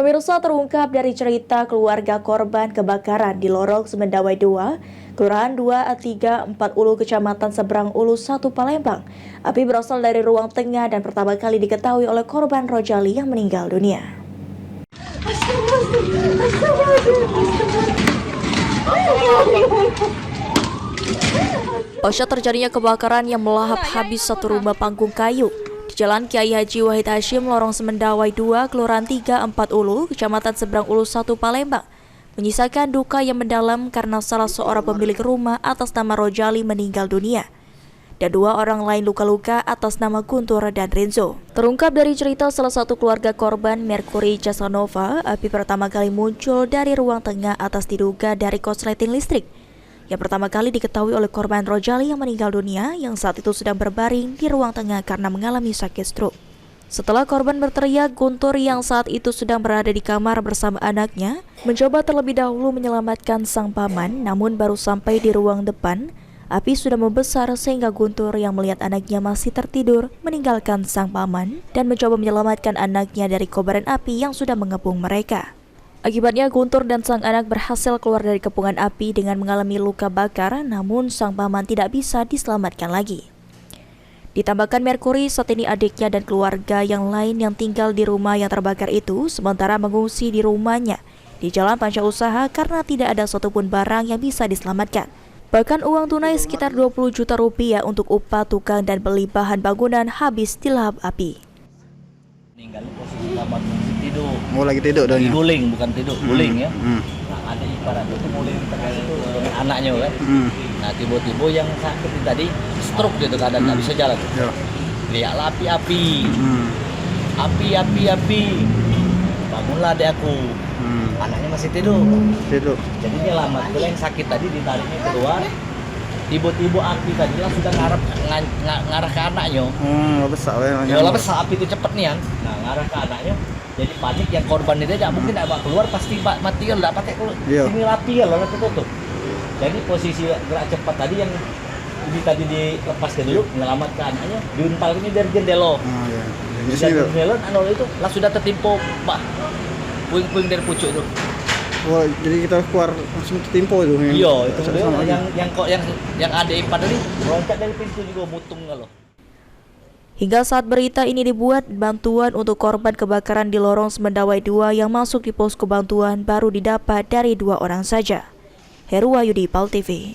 Pemirsa, terungkap dari cerita keluarga korban kebakaran di lorong Semendawai 2, Kelurahan 2340 Kecamatan Seberang Ulu 1 Palembang. Api berasal dari ruang tengah dan pertama kali diketahui oleh korban Rojali yang meninggal dunia. Pasca terjadinya kebakaran yang melahap habis satu rumah panggung kayu di Jalan Kiai Haji Wahid Hashim, lorong Semendawai 2, Kelurahan 340, Kecamatan Seberang Ulu 1 Palembang, menyisakan duka yang mendalam karena salah seorang pemilik rumah atas nama Rojali meninggal dunia dan dua orang lain luka-luka atas nama Guntur dan Renzo. Terungkap dari cerita salah satu keluarga korban, Mercury Casanova, api pertama kali muncul dari ruang tengah atas diduga dari korsleting listrik. Yang pertama kali diketahui oleh korban Rojali yang meninggal dunia yang saat itu sedang berbaring di ruang tengah karena mengalami sakit stroke. Setelah korban berteriak, Guntur yang saat itu sedang berada di kamar bersama anaknya mencoba terlebih dahulu menyelamatkan sang paman, namun baru sampai di ruang depan, api sudah membesar sehingga Guntur yang melihat anaknya masih tertidur meninggalkan sang paman dan mencoba menyelamatkan anaknya dari kobaran api yang sudah mengepung mereka. Akibatnya Guntur dan sang anak berhasil keluar dari kepungan api dengan mengalami luka bakar, namun sang paman tidak bisa diselamatkan lagi. Ditambahkan Mercury saat ini adiknya dan keluarga yang lain yang tinggal di rumah yang terbakar itu sementara mengungsi di rumahnya di Jalan Panca Usaha karena tidak ada satupun barang yang bisa diselamatkan. Bahkan uang tunai sekitar 20 juta rupiah untuk upah tukang dan beli bahan bangunan habis dilahap api. Meninggal posisi kamar tidur. Mau lagi tidur dong ya? Guling, bukan tidur, guling ya. Nah, ada ibarat itu guling tengah itu dengan anaknya kan. Nah, tiba-tiba yang sakit tadi stroke gitu keadaan nggak bisa jalan. Lihatlah api-api. Api. Bangunlah adek aku. Anaknya masih tidur. Jadi dia lama. Kalau yang sakit tadi ditariknya keluar. Tiba-tiba api tadi lah sudah ngarah ke anaknya. Besar ya. Ya lah besar api itu cepet nih kan. Nah, ngarah ke anaknya. Jadi panik yang korban itu tidak mungkin tidak keluar, pasti mati kan, tidak pakai keluar. Ini api ya lah tutup. Jadi posisi gerak cepat tadi yang ini tadi dilepaskan dulu menyelamatkan anaknya, diuntalnya dari jendela. Dari jendela itu lah sudah tertimpa pak puing-puing dari pucuk itu. Wah, jadi kita keluar langsung tertimpa itu. Iya, itu yang ada ipar tadi loncat dari pintu juga mutung kalau. Hingga saat berita ini dibuat, bantuan untuk korban kebakaran di lorong Semendawai 2 yang masuk di posko bantuan baru didapat dari 2 orang saja. Heru Wahyudi, PAL TV.